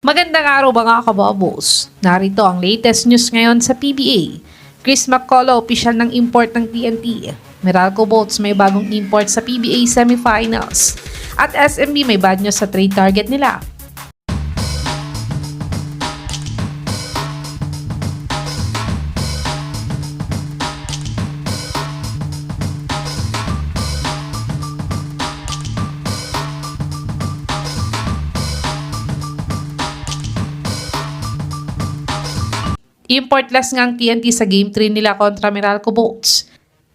Magandang araw mga kababos. Narito ang latest news ngayon sa PBA. Chris McCullough, opisyal ng import ng TNT. Meralco Boats may bagong import sa PBA semifinals. At SMB may bad news sa trade target nila. Importless nga ang TNT sa Game 3 nila kontra Meralco Boats.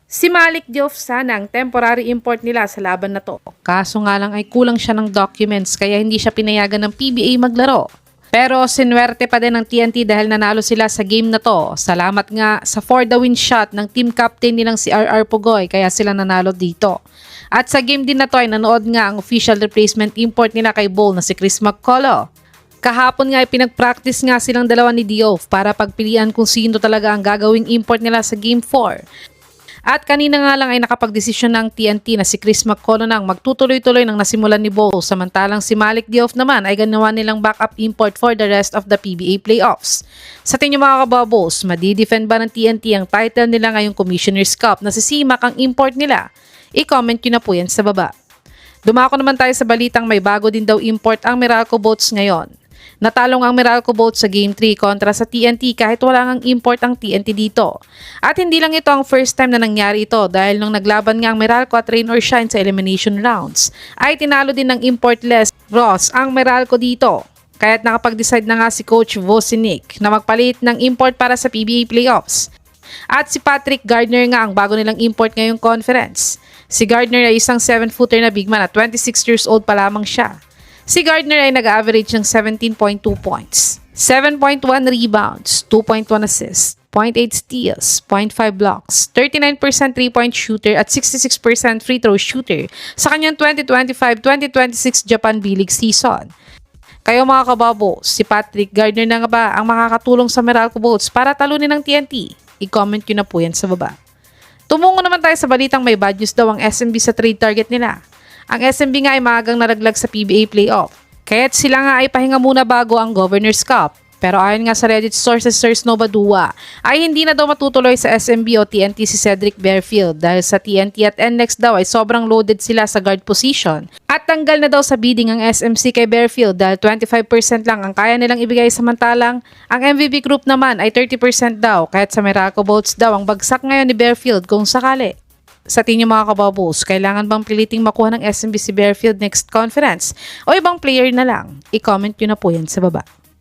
Si Malik Diouf sana ang temporary import nila sa laban na to. Kaso nga lang ay kulang siya ng documents kaya hindi siya pinayagan ng PBA maglaro. Pero sinuwerte pa din ng TNT dahil nanalo sila sa game na to. Salamat nga sa for the win shot ng team captain nilang si RR Pugoy kaya sila nanalo dito. At sa game din na to ay nanood nga ang official replacement import nila kay Bull na si Chris McCullough. Kahapon nga ay pinag-practice nga silang dalawa ni Diouf para pagpilian kung sino talaga ang gagawing import nila sa Game 4. At kanina nga lang ay nakapag-desisyon ng TNT na si Chris McCullough nang magtutuloy-tuloy ng nasimulan ni Bull samantalang si Malik Diouf naman ay ganawa nilang backup import for the rest of the PBA playoffs. Sa tingin mga kababos, madi-defend ba ng TNT ang title nila ngayong Commissioner's Cup na si CMAC ang import nila? I-comment nyo na po yan sa baba. Dumako naman tayo sa balitang may bago din daw import ang Meralco Boats ngayon. Natalong ang Meralco Boats sa Game 3 kontra sa TNT kahit wala ngang import ang TNT dito. At hindi lang ito ang first time na nangyari ito dahil nung naglaban nga ang Meralco at Rain or Shine sa elimination rounds, ay tinalo din ng importless Ross ang Meralco dito. Kaya't nakapag-decide na nga si Coach Vocinic na magpalit ng import para sa PBA playoffs. At si Patrick Gardner nga ang bago nilang import ngayong conference. Si Gardner ay isang 7-footer na big man at 26 years old pa lamang siya. Si Gardner ay nag-average ng 17.2 points, 7.1 rebounds, 2.1 assists, 0.8 steals, 0.5 blocks, 39% 3-point shooter at 66% free throw shooter sa kanyang 2025-2026 Japan B-League season. Kayo mga kababo, si Patrick Gardner na nga ba ang makakatulong sa Meralco Boats para talunin ng TNT? I-comment nyo na po yan sa baba. Tumungo naman tayo sa balitang may bad news daw ang SMB sa trade target nila. Ang SMB nga ay maagang nalaglag sa PBA playoff. Kaya't sila nga ay pahinga muna bago ang Governor's Cup. Pero ayon nga sa Reddit sources Sir Snowba Dua, ay hindi na daw matutuloy sa SMB o TNT si Cedric Bearfield dahil sa TNT at NLEX daw ay sobrang loaded sila sa guard position. At tanggal na daw sa bidding ang SMC kay Bearfield dahil 25% lang ang kaya nilang ibigay samantalang ang MVP group naman ay 30% daw kahit sa Meralco Boats daw ang bagsak ngayon ni Bearfield kung sakali. Sa tingin mga kababos, kailangan bang piliting makuha ng SMB si Bearfield next conference o ibang player na lang? I-comment nyo na po yan sa baba.